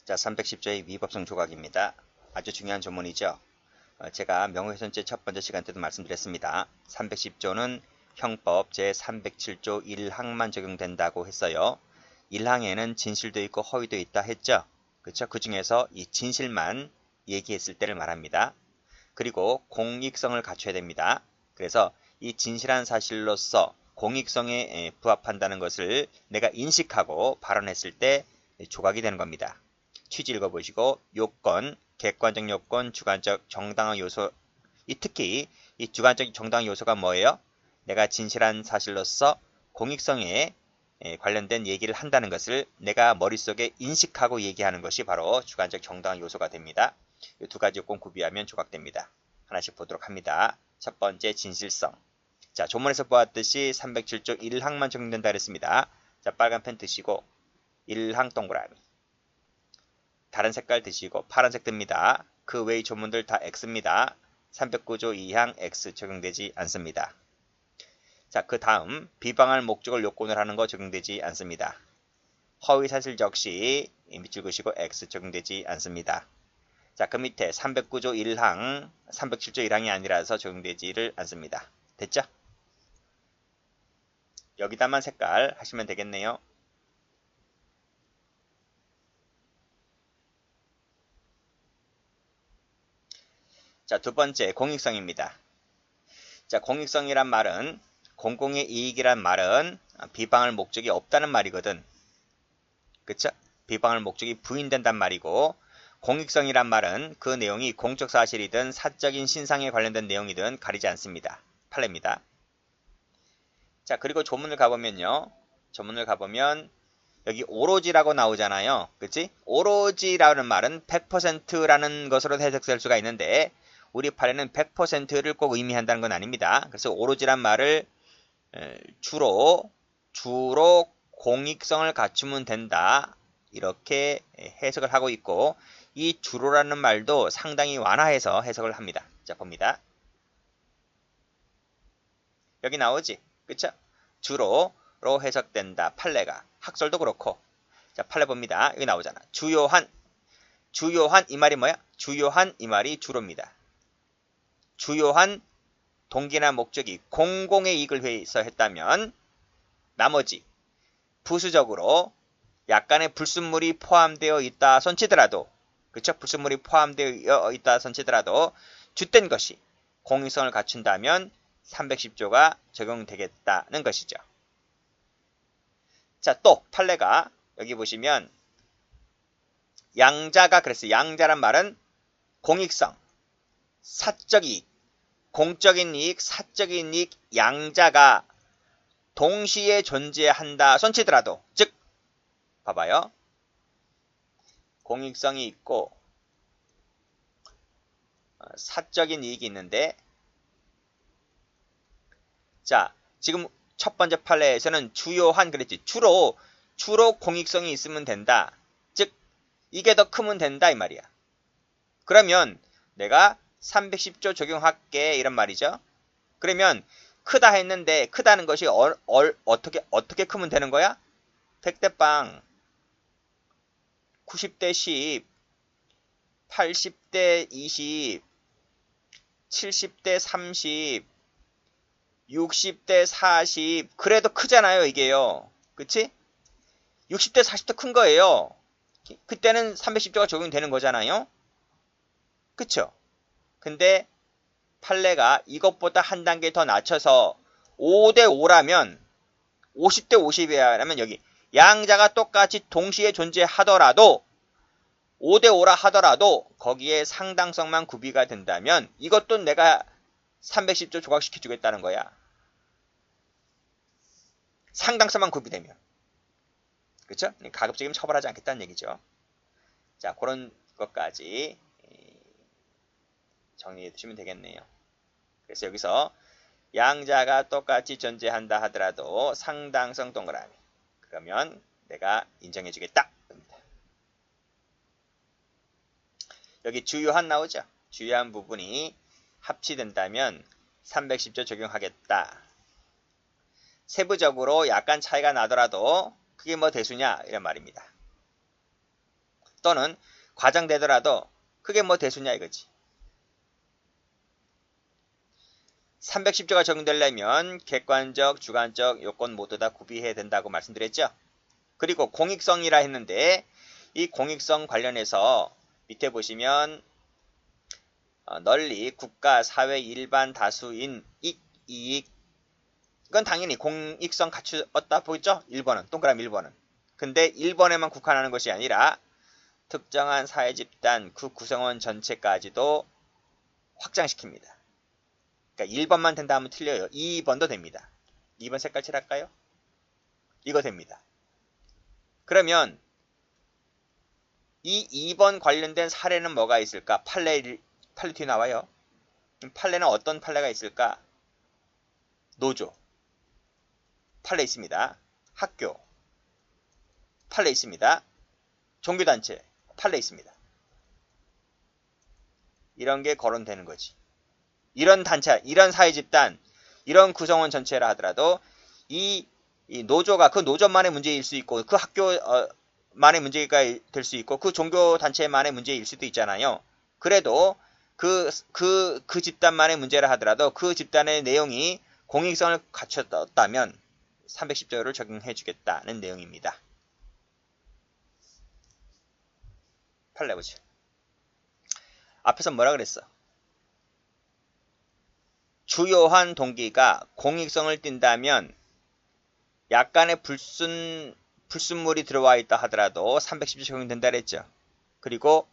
자, 310조의 위법성 조각입니다. 아주 중요한 조문이죠. 제가 명예훼손죄 첫 번째 시간 때도 말씀드렸습니다. 310조는 형법 제307조 1항만 적용된다고 했어요. 1항에는 진실도 있고 허위도 있다 했죠. 그렇죠? 그 중에서 이 진실만 얘기했을 때를 말합니다. 그리고 공익성을 갖춰야 됩니다. 그래서 이 진실한 사실로서 공익성에 부합한다는 것을 내가 인식하고 발언했을 때 조각이 되는 겁니다. 취지 읽어보시고 요건, 객관적 요건, 주관적 정당한 요소, 특히 이 주관적 정당한 요소가 뭐예요? 내가 진실한 사실로서 공익성에 관련된 얘기를 한다는 것을 내가 머릿속에 인식하고 얘기하는 것이 바로 주관적 정당한 요소가 됩니다. 이 두 가지 요건 구비하면 조각됩니다. 하나씩 보도록 합니다. 첫 번째 진실성. 자, 조문에서 보았듯이 307조 1항만 적용된다 그랬습니다. 자, 빨간 펜 드시고 1항 동그라미. 다른 색깔 드시고 파란색 듭니다. 그 외의 조문들 다 X입니다. 309조 2항 X 적용되지 않습니다. 자, 그 다음 비방할 목적을 요건을 하는 거 적용되지 않습니다. 허위사실 적시 밑줄 그시고 X 적용되지 않습니다. 자, 그 밑에 309조 1항, 307조 1항이 아니라서 적용되지를 않습니다. 됐죠? 여기다만 색깔 하시면 되겠네요. 자, 두 번째 공익성입니다. 자, 공익성이란 말은 공공의 이익이란 말은 비방할 목적이 없다는 말이거든. 그쵸? 비방할 목적이 부인된단 말이고 공익성이란 말은 그 내용이 공적 사실이든 사적인 신상에 관련된 내용이든 가리지 않습니다. 판례입니다. 자, 그리고 조문을 가보면요. 조문을 가보면 여기 오로지라고 나오잖아요. 그치? 오로지라는 말은 100%라는 것으로 해석될 수가 있는데 우리 판례는 100%를 꼭 의미한다는 건 아닙니다. 그래서 오로지란 말을 주로 공익성을 갖추면 된다. 이렇게 해석을 하고 있고 이 주로라는 말도 상당히 완화해서 해석을 합니다. 자, 봅니다. 여기 나오지? 그쵸? 주로로 해석된다. 판례가. 학설도 그렇고. 자, 판례 봅니다. 여기 나오잖아. 주요한 이 말이 뭐야? 주요한 이 말이 주로입니다. 주요한 동기나 목적이 공공의 이익을 위해서 했다면 나머지 부수적으로 약간의 불순물이 포함되어 있다 손치더라도 그쵸? 불순물이 포함되어 있다 손치더라도 주된 것이 공익성을 갖춘다면 310조가 적용되겠다는 것이죠. 자, 또 판례가 여기 보시면 양자가 그랬어요. 양자란 말은 공익성, 사적 이익, 공적인 이익, 사적인 이익, 양자가 동시에 존재한다 손치더라도 즉 봐봐요. 공익성이 있고 사적인 이익이 있는데 자, 지금 첫 번째 판례에서는 주요한 그랬지. 주로 공익성이 있으면 된다. 즉 이게 더 크면 된다 이 말이야. 그러면 내가 310조 적용할게 이런 말이죠. 그러면 크다 했는데 크다는 것이 어떻게 크면 되는 거야? 100대 빵, 90대 10, 80대 20, 70대 30, 60대 40 그래도 크잖아요 이게요. 그치? 60대 40도 큰 거예요. 그때는 310조가 적용되는 거잖아요. 그쵸? 근데 판례가 이것보다 한 단계 더 낮춰서 5대 5라면 50대 50이라면 여기 양자가 똑같이 동시에 존재하더라도 5대 5라 하더라도 거기에 상당성만 구비가 된다면 이것도 내가 310조 조각시켜 주겠다는 거야. 상당성만 구비되면. 그렇죠? 가급적이면 처벌하지 않겠다는 얘기죠. 자, 그런 것까지 정리해 두시면 되겠네요. 그래서 여기서 양자가 똑같이 존재한다 하더라도 상당성 동그라미. 그러면 내가 인정해 주겠다. 여기 주요한 나오죠? 주요한 부분이 합치된다면 310조 적용하겠다. 세부적으로 약간 차이가 나더라도 그게 뭐 대수냐 이런 말입니다. 또는 과장되더라도 그게 뭐 대수냐 이거지. 310조가 적용되려면 객관적, 주관적 요건 모두 다 구비해야 된다고 말씀드렸죠. 그리고 공익성이라 했는데 이 공익성 관련해서 밑에 보시면 널리 국가, 사회, 일반 다수인 이익 이건 당연히 공익성 갖추었다 보이죠? 1번은 동그라미 1번은. 근데 1번에만 국한하는 것이 아니라 특정한 사회 집단 그 구성원 전체까지도 확장시킵니다. 그러니까 1번만 된다 하면 틀려요. 2번도 됩니다. 2번 색깔 칠할까요? 이거 됩니다. 그러면 이 2번 관련된 사례는 뭐가 있을까? 판례 뒤에 나와요. 판례는 어떤 판례가 있을까? 노조 판례 있습니다. 학교 판례 있습니다. 종교단체 판례 있습니다. 이런 게 거론되는 거지. 이런 단체, 이런 사회집단, 이런 구성원 전체라 하더라도 이 노조가 그 노조만의 문제일 수 있고 그 학교만의 문제가 될 수 있고 그 종교단체만의 문제일 수도 있잖아요. 그래도 그 집단만의 문제라 하더라도 그 집단의 내용이 공익성을 갖췄다면 310조를 적용해 주겠다는 내용입니다. 판례 보죠. 앞에서 뭐라 그랬어? 주요한 동기가 공익성을 띈다면 약간의 불순물이 들어와 있다 하더라도 310조 적용된다 그랬죠. 그리고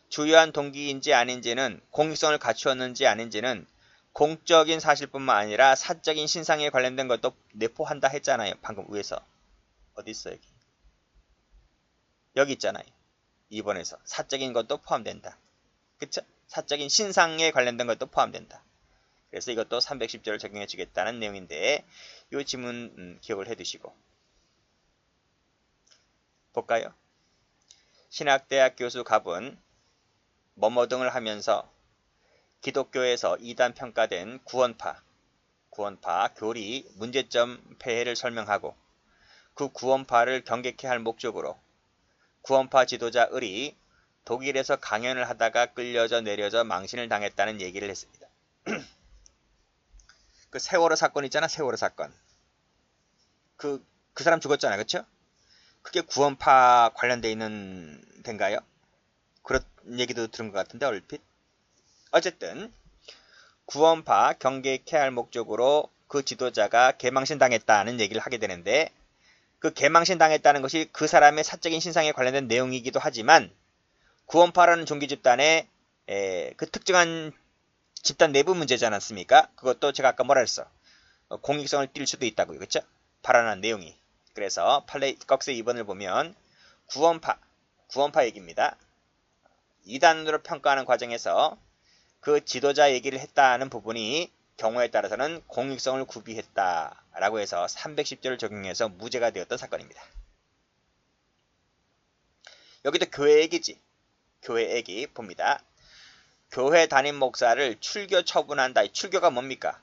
주요한 동기인지 아닌지는 공익성을 갖추었는지 아닌지는 공적인 사실뿐만 아니라 사적인 신상에 관련된 것도 내포한다 했잖아요. 방금 위에서. 어디 있어 여기. 여기 있잖아요. 2번에서. 사적인 것도 포함된다. 그쵸? 사적인 신상에 관련된 것도 포함된다. 그래서 이것도 310조를 적용해 주겠다는 내용인데 이 지문 기억을 해 두시고 볼까요? 신학대학 교수 갑은 뭐뭐 등을 하면서 기독교에서 이단 평가된 구원파 교리 문제점 폐해를 설명하고 그 구원파를 경계케 할 목적으로 구원파 지도자 을이 독일에서 강연을 하다가 끌려져 내려져 망신을 당했다는 얘기를 했습니다. 그 세월호 사건 있잖아. 세월호 사건. 그 사람 죽었잖아. 그쵸? 그게 구원파 관련돼 있는 데인가요? 그런 얘기도 들은 것 같은데 얼핏. 어쨌든 구원파 경계케 할 목적으로 그 지도자가 개망신 당했다는 얘기를 하게 되는데 그 개망신 당했다는 것이 그 사람의 사적인 신상에 관련된 내용이기도 하지만 구원파라는 종교 집단의 그 특정한 집단 내부 문제지 않았습니까? 그것도 제가 아까 뭐라 했어? 공익성을 띌 수도 있다고요. 그쵸? 발언한 내용이. 그래서 판례 꺽쇠 2번을 보면 구원파 얘기입니다. 이단으로 평가하는 과정에서 그 지도자 얘기를 했다는 부분이 경우에 따라서는 공익성을 구비했다라고 해서 310조를 적용해서 무죄가 되었던 사건입니다. 여기도 교회 얘기지. 교회 얘기 봅니다. 교회 담임 목사를 출교 처분한다. 출교가 뭡니까?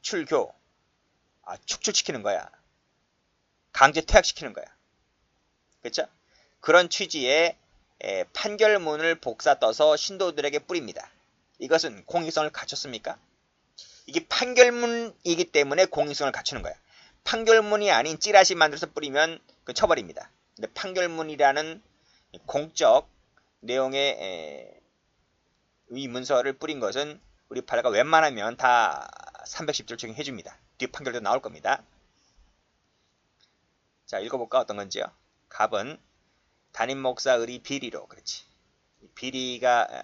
출교. 축출시키는 거야. 강제 퇴학시키는 거야. 그렇죠? 그런 취지의 판결문을 복사 떠서 신도들에게 뿌립니다. 이것은 공익성을 갖췄습니까? 이게 판결문이기 때문에 공익성을 갖추는 거야. 판결문이 아닌 찌라시 만들어서 뿌리면 그 처벌입니다. 근데 판결문이라는 공적 내용의 이 문서를 뿌린 것은 우리 판례가 웬만하면 다 310조를 적용해 줍니다. 뒤 판결도 나올 겁니다. 자, 읽어볼까? 어떤 건지요? 갑은 담임 목사 을이 비리로, 그렇지. 비리가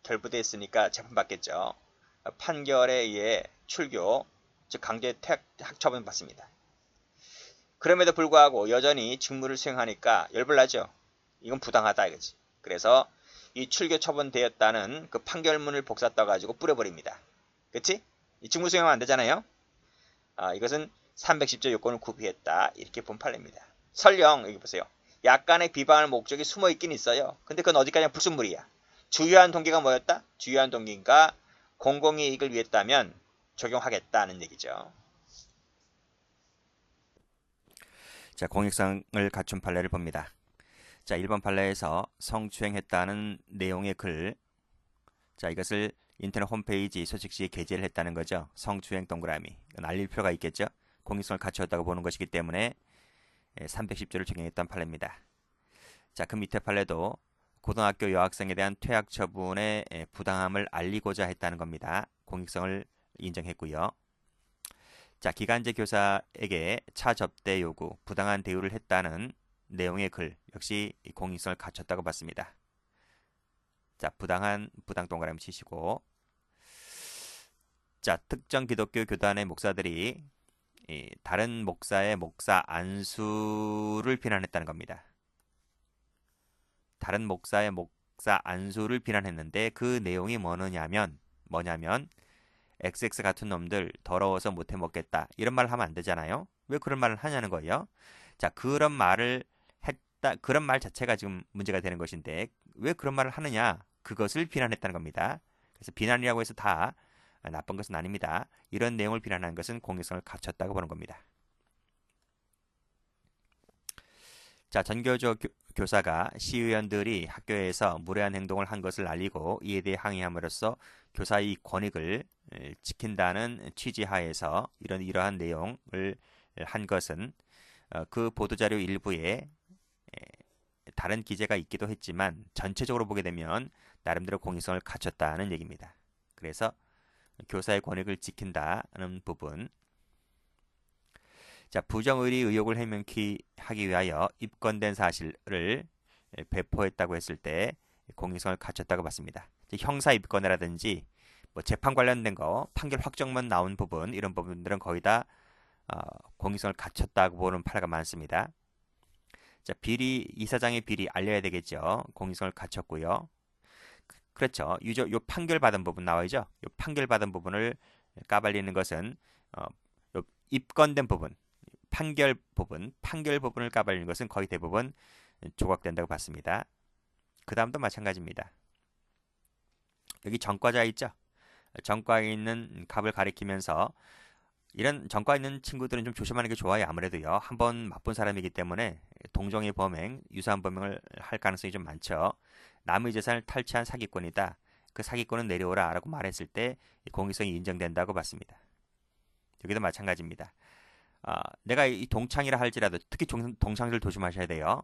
결부됐으니까 재판받겠죠. 판결에 의해 출교, 즉 강제 퇴학 처분 받습니다. 그럼에도 불구하고 여전히 직무를 수행하니까 열불나죠. 이건 부당하다 이거지. 그래서 이 출교 처분되었다는 그 판결문을 복사 떠가지고 뿌려버립니다. 그치? 이 직무 수행하면 안 되잖아요. 이것은 310조 요건을 구비했다. 이렇게 본 판례입니다. 설령 여기 보세요. 약간의 비방할 목적이 숨어 있긴 있어요. 근데 그건 어디까지나 불순물이야. 주요한 동기가 뭐였다? 주요한 동기가 공공의 이익을 위했다면 적용하겠다는 얘기죠. 자, 공익성을 갖춘 판례를 봅니다. 자, 1번 판례에서 성추행했다는 내용의 글. 자, 이것을 인터넷 홈페이지 소식지에 게재를 했다는 거죠. 성추행 동그라미. 이건 알릴 필요가 있겠죠. 공익성을 갖추었다고 보는 것이기 때문에 310조를 적용했던 판례입니다. 자, 그 밑에 판례도 고등학교 여학생에 대한 퇴학 처분의 부당함을 알리고자 했다는 겁니다. 공익성을 인정했고요. 자, 기간제 교사에게 차 접대 요구, 부당한 대우를 했다는 내용의 글 역시 공익성을 갖췄다고 봤습니다. 자, 부당 동그라미 치시고, 자, 특정 기독교 교단의 목사들이 다른 목사의 목사 안수를 비난했다는 겁니다. 다른 목사의 목사 안수를 비난했는데 그 내용이 뭐냐면 XX 같은 놈들 더러워서 못해 먹겠다 이런 말을 하면 안 되잖아요. 왜 그런 말을 하냐는 거예요. 자, 그런 말을 했다, 그런 말 자체가 지금 문제가 되는 것인데 왜 그런 말을 하느냐, 그것을 비난했다는 겁니다. 그래서 비난이라고 해서 다 나쁜 것은 아닙니다. 이런 내용을 비난하는 것은 공익성을 갖췄다고 보는 겁니다. 자, 전교조 교사가 시의원들이 학교에서 무례한 행동을 한 것을 알리고 이에 대해 항의함으로써 교사의 권익을 지킨다는 취지하에서 이러한 내용을 한 것은 그 보도자료 일부에 다른 기재가 있기도 했지만 전체적으로 보게 되면 나름대로 공익성을 갖췄다는 얘기입니다. 그래서 교사의 권익을 지킨다는 부분. 자, 부정의리 의혹을 해명하기 위하여 입건된 사실을 배포했다고 했을 때 공익성을 갖췄다고 봤습니다. 형사 입건이라든지 뭐 재판 관련된 거, 판결 확정만 나온 부분, 이런 부분들은 거의 다 공익성을 갖췄다고 보는 판례가 많습니다. 자, 비리, 이사장의 비리 알려야 되겠죠. 공익성을 갖췄고요. 그렇죠. 요 판결 받은 부분 나와야죠. 요 판결 받은 부분을 까발리는 것은 요 입건된 부분, 판결 부분을 까발리는 것은 거의 대부분 조각된다고 봤습니다. 그 다음도 마찬가지입니다. 여기 전과자 있죠. 전과에 있는 갑을 가리키면서 이런 전과에 있는 친구들은 좀 조심하는 게 좋아요. 아무래도요. 한번 맛본 사람이기 때문에 동종의 범행, 유사한 범행을 할 가능성이 좀 많죠. 남의 재산을 탈취한 사기꾼이다. 그 사기꾼은 내려오라 라고 말했을 때 공익성이 인정된다고 봤습니다. 여기도 마찬가지입니다. 내가 이 동창이라 할지라도 특히 동창들 조심하셔야 돼요.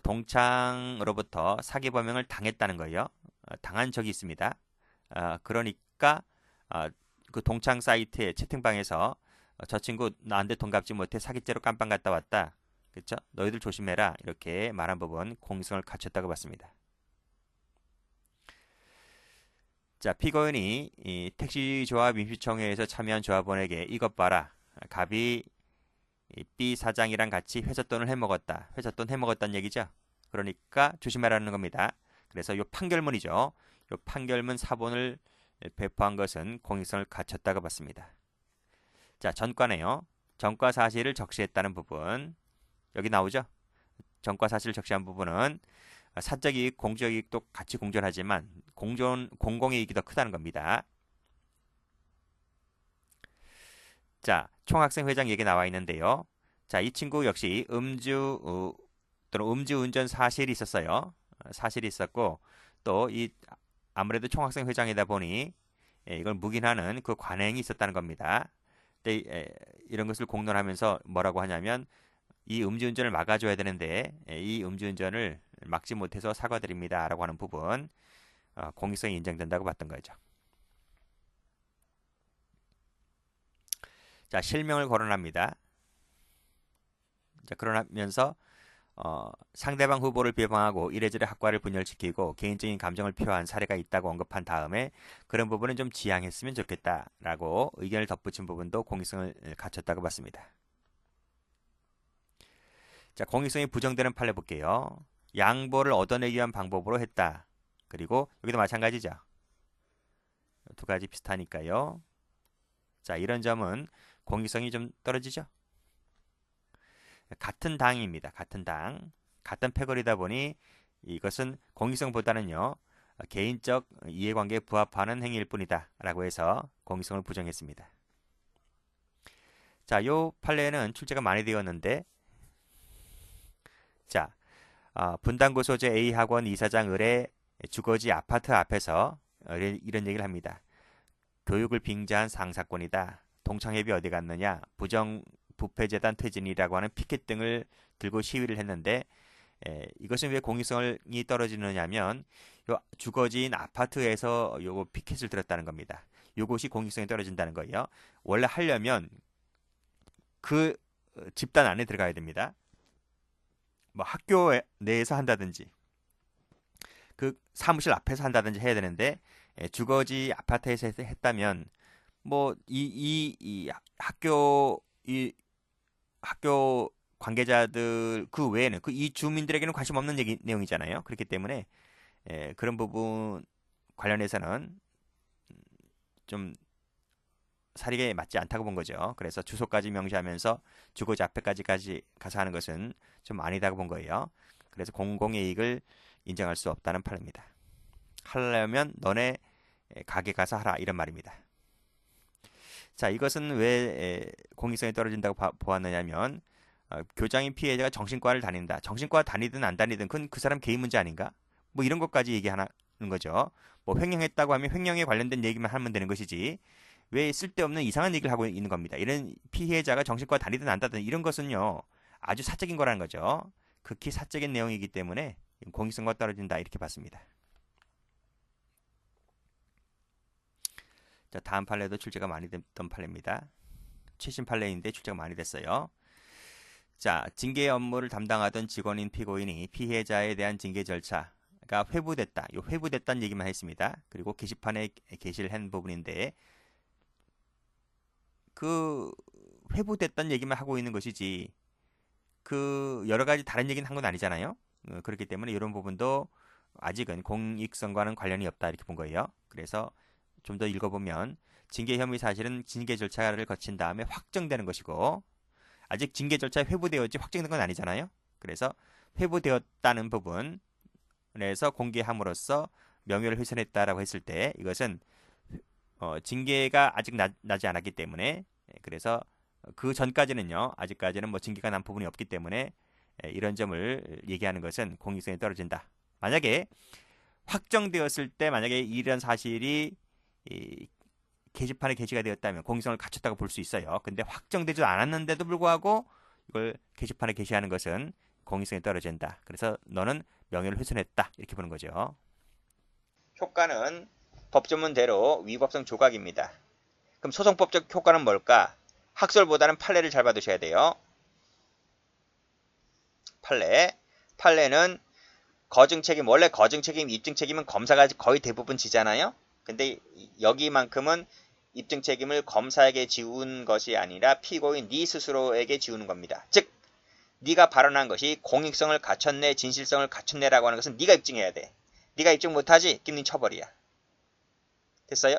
동창으로부터 사기 범행을 당했다는 거예요. 당한 적이 있습니다. 그러니까 그 동창 사이트의 채팅방에서 저 친구 나한테 돈 갚지 못해 사기죄로 깜빵 갔다 왔다. 그렇죠? 너희들 조심해라. 이렇게 말한 부분 공익성을 갖췄다고 봤습니다. 자, 피고인이 이 택시조합 임시청회에서 참여한 조합원에게 이것 봐라. 갑이 B 사장이랑 같이 회사돈을 해먹었다. 회사돈 해먹었다는 얘기죠. 그러니까 조심하라는 겁니다. 그래서 이 판결문이죠. 이 판결문 사본을 배포한 것은 공익성을 갖췄다고 봤습니다. 자, 전과네요. 전과 사실을 적시했다는 부분. 여기 나오죠. 전과 사실을 적시한 부분은 사적이익, 공적이익도 같이 공존하지만 공공이익이 더 크다는 겁니다. 자, 총학생 회장 얘기 나와 있는데요. 자, 이 친구 역시 또는 음주운전 사실이 있었어요. 사실이 있었고 또 아무래도 총학생 회장이다 보니 이걸 묵인하는 그 관행이 있었다는 겁니다. 근데 이런 것을 공론하면서 뭐라고 하냐면 이 음주운전을 막아줘야 되는데 이 음주운전을 막지 못해서 사과드립니다 라고 하는 부분 공익성이 인정된다고 봤던 거죠. 자, 실명을 거론합니다. 자, 그러면서 상대방 후보를 비방하고 이래저래 학과를 분열시키고 개인적인 감정을 표한 사례가 있다고 언급한 다음에 그런 부분은 좀 지양했으면 좋겠다라고 의견을 덧붙인 부분도 공익성을 갖췄다고 봤습니다. 자, 공익성이 부정되는 판례 볼게요. 양보를 얻어내기 위한 방법으로 했다. 그리고 여기도 마찬가지죠. 두 가지 비슷하니까요. 자, 이런 점은 공익성이 좀 떨어지죠. 같은 당입니다. 같은 당. 같은 패거리다 보니 이것은 공익성보다는요. 개인적 이해관계에 부합하는 행위일 뿐이다. 라고 해서 공익성을 부정했습니다. 자, 요 판례는 출제가 많이 되었는데 자, 분당구 소재 A학원 이사장 을의 주거지 아파트 앞에서 이런 얘기를 합니다. 교육을 빙자한 상사권이다. 동창회비 어디 갔느냐. 부패재단 퇴진이라고 하는 피켓 등을 들고 시위를 했는데 이것은 왜 공익성이 떨어지느냐면 요 주거지인 아파트에서 요거 피켓을 들었다는 겁니다. 요것이 공익성이 떨어진다는 거예요. 원래 하려면 그 집단 안에 들어가야 됩니다. 뭐 학교 내에서 한다든지 그 사무실 앞에서 한다든지 해야 되는데 주거지 아파트에서 했다면 뭐 이 학교 관계자들 그 외에는 그 이 주민들에게는 관심 없는 내용이잖아요. 그렇기 때문에 그런 부분 관련해서는 좀 사리에 맞지 않다고 본 거죠. 그래서 주소까지 명시하면서 주거지 앞에까지 가서 하는 것은 좀 아니다고 본 거예요. 그래서 공공의 이익을 인정할 수 없다는 판입니다. 하려면 너네 가게 가서 하라 이런 말입니다. 자, 이것은 왜 공익성이 떨어진다고 보았느냐면 교장인 피해자가 정신과를 다닌다. 정신과 다니든 안 다니든 그건 그 사람 개인 문제 아닌가? 뭐 이런 것까지 얘기하는 거죠. 뭐 횡령했다고 하면 횡령에 관련된 얘기만 하면 되는 것이지 왜 쓸데없는 이상한 얘기를 하고 있는 겁니다. 이런 피해자가 정신과 다니든 안 다니든 이런 것은요. 아주 사적인 거라는 거죠. 극히 사적인 내용이기 때문에 공익성과 떨어진다 이렇게 봤습니다. 자, 다음 판례도 출제가 많이 됐던 판례입니다. 최신 판례인데 출제가 많이 됐어요. 자, 징계 업무를 담당하던 직원인 피고인이 피해자에 대한 징계 절차가 회부됐다. 요 회부됐다는 얘기만 했습니다. 그리고 게시판에 게시를 한 부분인데 그 회부됐다는 얘기만 하고 있는 것이지 그 여러 가지 다른 얘기는 한 건 아니잖아요. 그렇기 때문에 이런 부분도 아직은 공익성과는 관련이 없다 이렇게 본 거예요. 그래서 좀 더 읽어보면 징계 혐의 사실은 징계 절차를 거친 다음에 확정되는 것이고 아직 징계 절차에 회부되었지 확정된 건 아니잖아요. 그래서 회부되었다는 부분에서 공개함으로써 명예를 훼손했다라고 했을 때 이것은 징계가 아직 나지 않았기 때문에 그래서 그 전까지는요. 아직까지는 뭐 징계가 난 부분이 없기 때문에 이런 점을 얘기하는 것은 공익성이 떨어진다. 만약에 확정되었을 때 만약에 이런 사실이 게시판에 게시가 되었다면 공익성을 갖췄다고 볼 수 있어요. 근데 확정되지 않았는데도 불구하고 이걸 게시판에 게시하는 것은 공익성이 떨어진다. 그래서 너는 명예를 훼손했다. 이렇게 보는 거죠. 효과는 법조문대로 위법성 조각입니다. 그럼 소송법적 효과는 뭘까? 학설보다는 판례를 잘 받으셔야 돼요. 판례는 거증책임, 원래 거증책임, 입증책임은 검사가 거의 대부분 지잖아요. 근데 여기만큼은 입증책임을 검사에게 지운 것이 아니라 피고인 네 스스로에게 지우는 겁니다. 즉 네가 발언한 것이 공익성을 갖췄네, 진실성을 갖췄네라고 하는 것은 네가 입증해야 돼. 네가 입증 못하지? 김님 처벌이야. 됐어요?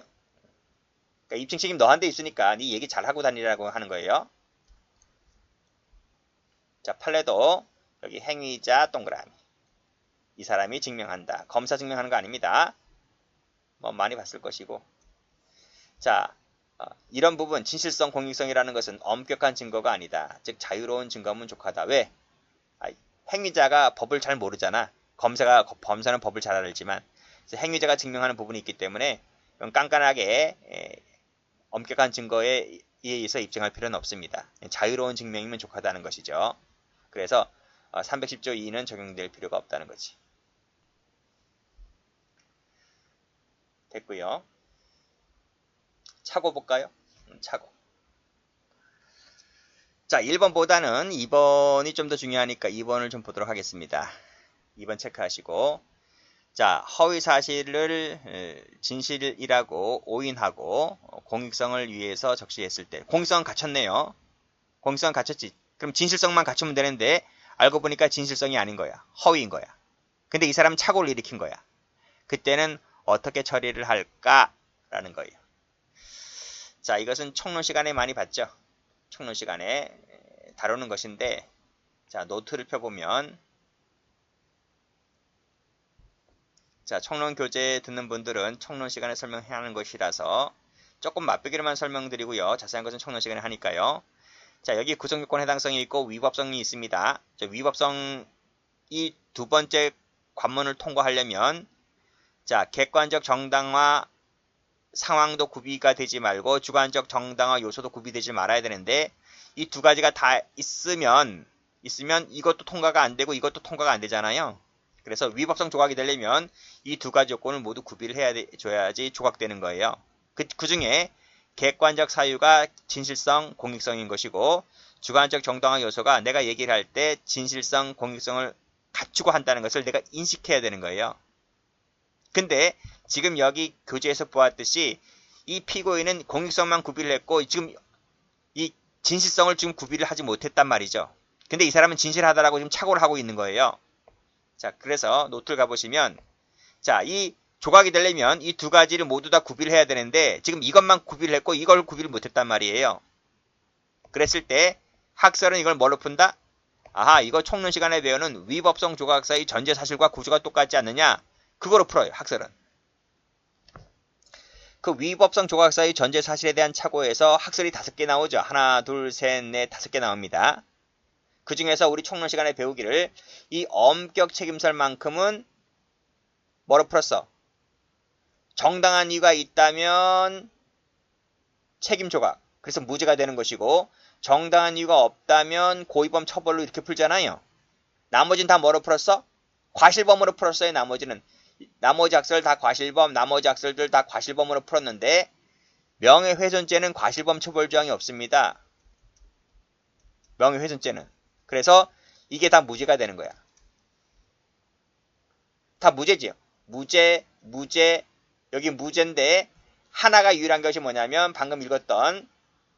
그러니까 입증책임 너한테 있으니까 네 얘기 잘하고 다니라고 하는 거예요. 자, 판례도 여기 행위자 동그라미. 이 사람이 증명한다. 검사 증명하는 거 아닙니다. 뭐 많이 봤을 것이고. 자, 이런 부분 진실성, 공익성이라는 것은 엄격한 증거가 아니다. 즉 자유로운 증거면 족하다. 왜? 행위자가 법을 잘 모르잖아. 검사는 법을 잘 알지만 행위자가 증명하는 부분이 있기 때문에 깐깐하게 엄격한 증거에 의해서 입증할 필요는 없습니다. 자유로운 증명이면 족하다는 것이죠. 그래서 310조 2는 적용될 필요가 없다는 거지. 됐고요. 차고 볼까요? 차고. 자, 1번보다는 2번이 좀 더 중요하니까 2번을 좀 보도록 하겠습니다. 2번 체크하시고. 자, 허위 사실을 진실이라고 오인하고 공익성을 위해서 적시했을 때 공익성은 갖췄네요. 공익성은 갖췄지. 그럼 진실성만 갖추면 되는데 알고 보니까 진실성이 아닌 거야. 허위인 거야. 근데 이 사람은 착오를 일으킨 거야. 그때는 어떻게 처리를 할까라는 거예요. 자, 이것은 총론 시간에 많이 봤죠. 총론 시간에 다루는 것인데 자, 노트를 펴보면 자, 총론 교재 듣는 분들은 총론 시간에 설명하는 것이라서 조금 맛보기로만 설명드리고요. 자세한 것은 총론 시간에 하니까요. 자, 여기 구성요건 해당성이 있고 위법성이 있습니다. 위법성 이 두 번째 관문을 통과하려면 자, 객관적 정당화 상황도 구비가 되지 말고 주관적 정당화 요소도 구비되지 말아야 되는데 이 두 가지가 다 있으면 이것도 통과가 안 되고 이것도 통과가 안 되잖아요. 그래서 위법성 조각이 되려면 이 두 가지 요건을 모두 구비를 줘야지 조각되는 거예요. 그 중에 객관적 사유가 진실성, 공익성인 것이고 주관적 정당화 요소가 내가 얘기를 할 때 진실성, 공익성을 갖추고 한다는 것을 내가 인식해야 되는 거예요. 근데 지금 여기 교재에서 보았듯이 이 피고인은 공익성만 구비를 했고 지금 이 진실성을 지금 구비를 하지 못했단 말이죠. 근데 이 사람은 진실하다라고 지금 착오를 하고 있는 거예요. 자, 그래서 노트를 가보시면 자, 이 조각이 되려면 이 두 가지를 모두 다 구비를 해야 되는데 지금 이것만 구비를 했고 이걸 구비를 못했단 말이에요. 그랬을 때 학설은 이걸 뭘로 푼다? 아하, 이거 총론 시간에 배우는 위법성 조각사의 전제 사실과 구조가 똑같지 않느냐? 그거로 풀어요, 학설은. 그 위법성 조각사의 전제 사실에 대한 착오에서 학설이 5개 나오죠. 하나, 둘, 셋, 넷, 5개 나옵니다. 그 중에서 우리 총론 시간에 배우기를 이 엄격 책임설만큼은 뭐로 풀었어? 정당한 이유가 있다면 책임 조각. 그래서 무죄가 되는 것이고 정당한 이유가 없다면 고의범 처벌로 이렇게 풀잖아요. 나머지는 다 뭐로 풀었어? 과실범으로 풀었어요. 나머지 학설 다 과실범, 나머지 학설들 다 과실범으로 풀었는데 명예훼손죄는 과실범 처벌 조항이 없습니다. 명예훼손죄는. 그래서 이게 다 무죄가 되는 거야. 다 무죄지요. 무죄, 여기 무죄인데 하나가 유일한 것이 뭐냐면 방금 읽었던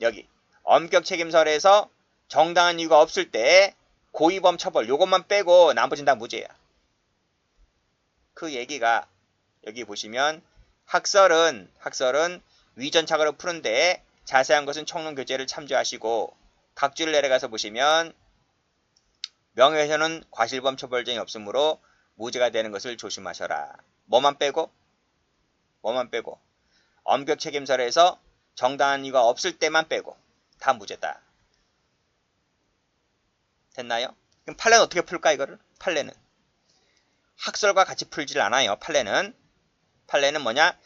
여기 엄격 책임설에서 정당한 이유가 없을 때 고의범 처벌 요것만 빼고 나머지는 다 무죄야. 그 얘기가 여기 보시면 학설은 위전착오로 푸는데 자세한 것은 총론 교재를 참조하시고 각주를 내려가서 보시면 명예훼손은 과실범 처벌정이 없으므로 무죄가 되는 것을 조심하셔라. 뭐만 빼고 엄격 책임설에서 정당한 이유가 없을 때만 빼고 다 무죄다. 됐나요? 그럼 판례는 어떻게 풀까 이거를? 판례는 학설과 같이 풀질 않아요. 판례는 뭐냐?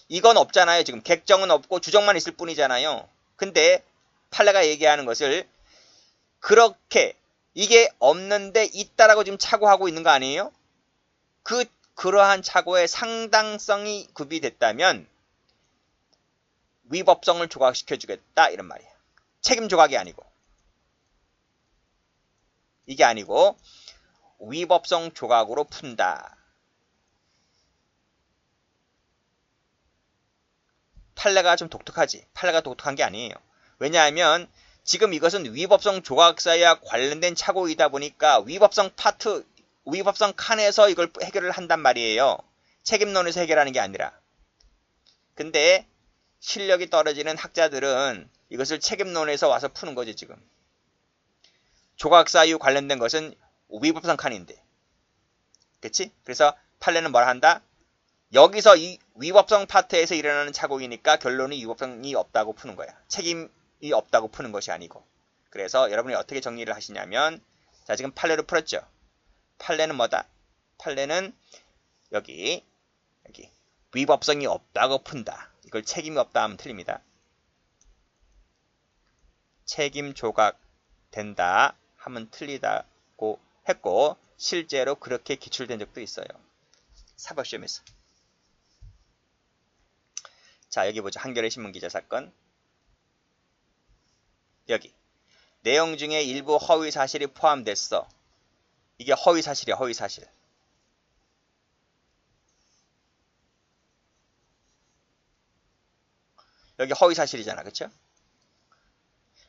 이건 없잖아요. 지금 객정은 없고 주정만 있을 뿐이잖아요. 근데 판례가 얘기하는 것을 그렇게 이게 없는데 있다라고 지금 착오하고 있는 거 아니에요? 그러한 착오의 상당성이 구비됐다면 위법성을 조각시켜 주겠다 이런 말이에요. 책임 조각이 아니고 이게 아니고 위법성 조각으로 푼다. 판례가 좀 독특하지. 판례가 독특한 게 아니에요. 왜냐하면 지금 이것은 위법성 조각사와 관련된 착오이다 보니까 위법성 칸에서 이걸 해결을 한단 말이에요. 책임론에서 해결하는 게 아니라. 근데 실력이 떨어지는 학자들은 이것을 책임론에서 와서 푸는 거지 지금. 조각사유 관련된 것은 위법성 칸인데. 그치? 그래서 판례는 뭘 한다? 여기서 이 위법성 파트에서 일어나는 착오이니까 결론이 위법성이 없다고 푸는 거야. 책임이 없다고 푸는 것이 아니고. 그래서 여러분이 어떻게 정리를 하시냐면 자 지금 판례를 풀었죠. 판례는 뭐다? 판례는 여기 위법성이 없다고 푼다. 이걸 책임이 없다 하면 틀립니다. 책임 조각 된다 하면 틀리다고 했고 실제로 그렇게 기출된 적도 있어요. 사법시험에서. 자 여기 보자. 한겨레 신문기자 사건. 여기 내용 중에 일부 허위 사실이 포함됐어. 이게 허위 사실이야. 허위 사실. 여기 허위 사실이잖아. 그쵸?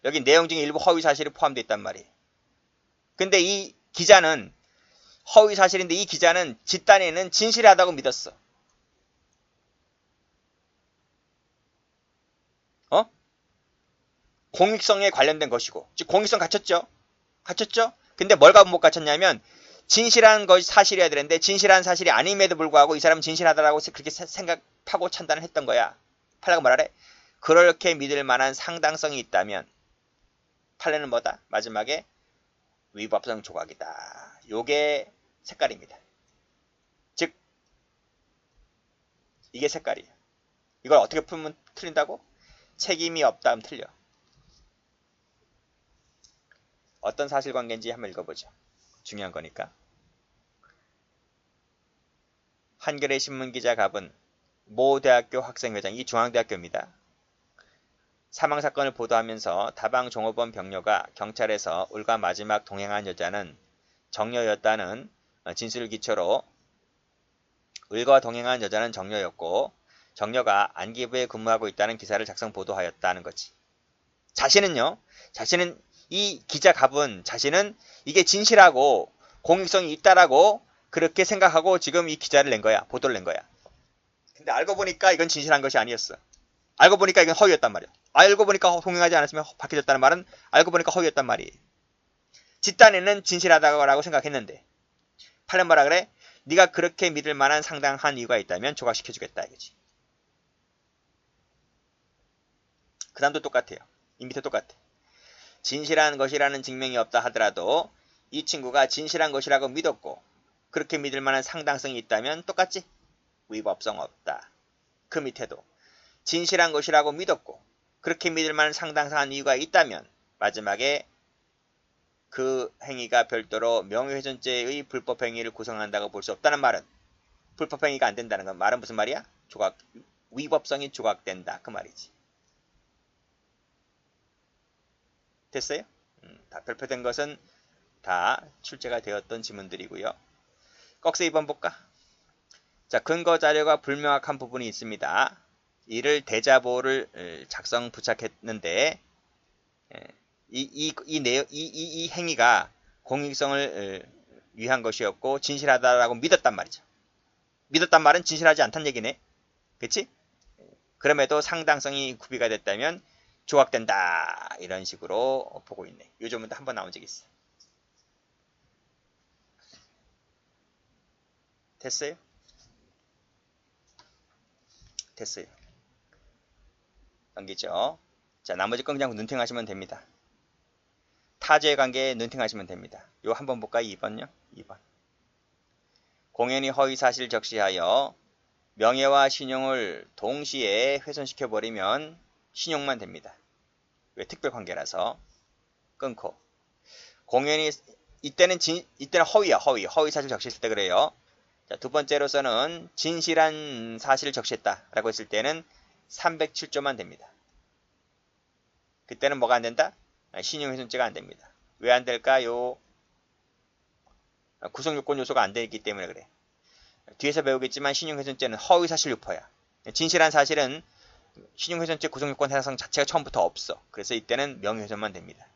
여기 내용 중에 일부 허위 사실이 포함되어 있단 말이에요. 근데 이 기자는 허위 사실인데 이 기자는 집단에는 진실하다고 믿었어. 공익성에 관련된 것이고 즉 공익성 갖췄죠? 근데 뭘 못 갖췄냐면 진실한 것이 사실이어야 되는데 진실한 사실이 아님에도 불구하고 이 사람은 진실하다라고 그렇게 생각하고 판단을 했던 거야. 판례가 뭐라래? 그렇게 믿을 만한 상당성이 있다면 판례는 뭐다? 마지막에 위법성 조각이다. 요게 색깔입니다. 즉 이게 색깔이에요. 이걸 어떻게 풀면 틀린다고? 책임이 없다 하면 틀려. 어떤 사실관계인지 한번 읽어보죠. 중요한 거니까. 한겨레 신문기자 갑은 모 대학교 학생회장, 이 중앙대학교입니다. 사망사건을 보도하면서 다방 종업원 병녀가 경찰에서 울과 마지막 동행한 여자는 정녀였다는 진술을 기초로 울과 동행한 여자는 정녀였고 정녀가 안기부에 근무하고 있다는 기사를 작성 보도하였다는 거지. 자신은 이 기자 갑은 자신은 이게 진실하고 공익성이 있다라고 그렇게 생각하고 지금 이 기자를 낸 거야. 보도를 낸 거야. 근데 알고 보니까 이건 진실한 것이 아니었어. 알고 보니까 이건 허위였단 말이야. 알고 보니까 동행하지 않았으면 밝혀졌다는 말은 알고 보니까 허위였단 말이에요. 집단에는 진실하다고 생각했는데 팔은 뭐라 그래? 네가 그렇게 믿을 만한 상당한 이유가 있다면 조각시켜주겠다 이거지. 그 다음도 똑같아요. 이 밑에 똑같아. 진실한 것이라는 증명이 없다 하더라도 이 친구가 진실한 것이라고 믿었고 그렇게 믿을 만한 상당성이 있다면 똑같지? 위법성 없다. 그 밑에도 진실한 것이라고 믿었고 그렇게 믿을 만한 상당한 이유가 있다면 마지막에 그 행위가 별도로 명예훼손죄의 불법행위를 구성한다고 볼 수 없다는 말은 불법행위가 안 된다는 건 말은 무슨 말이야? 위법성이 조각된다. 그 말이지. 됐어요? 다 발표된 것은 다 출제가 되었던 지문들이고요. 꺽쇠 2번 볼까? 자, 근거 자료가 불명확한 부분이 있습니다. 이를 대자보를 작성 부착했는데 이 행위가 공익성을 위한 것이었고 진실하다라고 믿었단 말이죠. 믿었단 말은 진실하지 않다는 얘기네. 그치? 그럼에도 상당성이 구비가 됐다면 조각된다. 이런 식으로 보고 있네. 요즘도 한번 나온 적이 있어. 됐어요? 됐어요. 넘기죠. 자, 나머지 건 그냥 눈팅하시면 됩니다. 타주의 관계에 눈팅하시면 됩니다. 요 한번 볼까요? 2번요. 2번. 공연히 허위사실 적시하여 명예와 신용을 동시에 훼손시켜버리면 신용만 됩니다. 왜? 특별관계라서. 끊고. 공연히 이때는 허위야. 허위사실 적시했을 때 그래요. 자, 두 번째로서는 진실한 사실을 적시했다 라고 했을 때는 307조만 됩니다. 그때는 뭐가 안 된다? 신용훼손죄가 안 됩니다. 왜 안 될까요? 구성요건 요소가 안 되기 때문에 그래. 뒤에서 배우겠지만 신용훼손죄는 허위사실 유포야. 진실한 사실은 신용훼손죄 구성요건 해당 자체가 처음부터 없어. 그래서 이때는 명예훼손만 됩니다.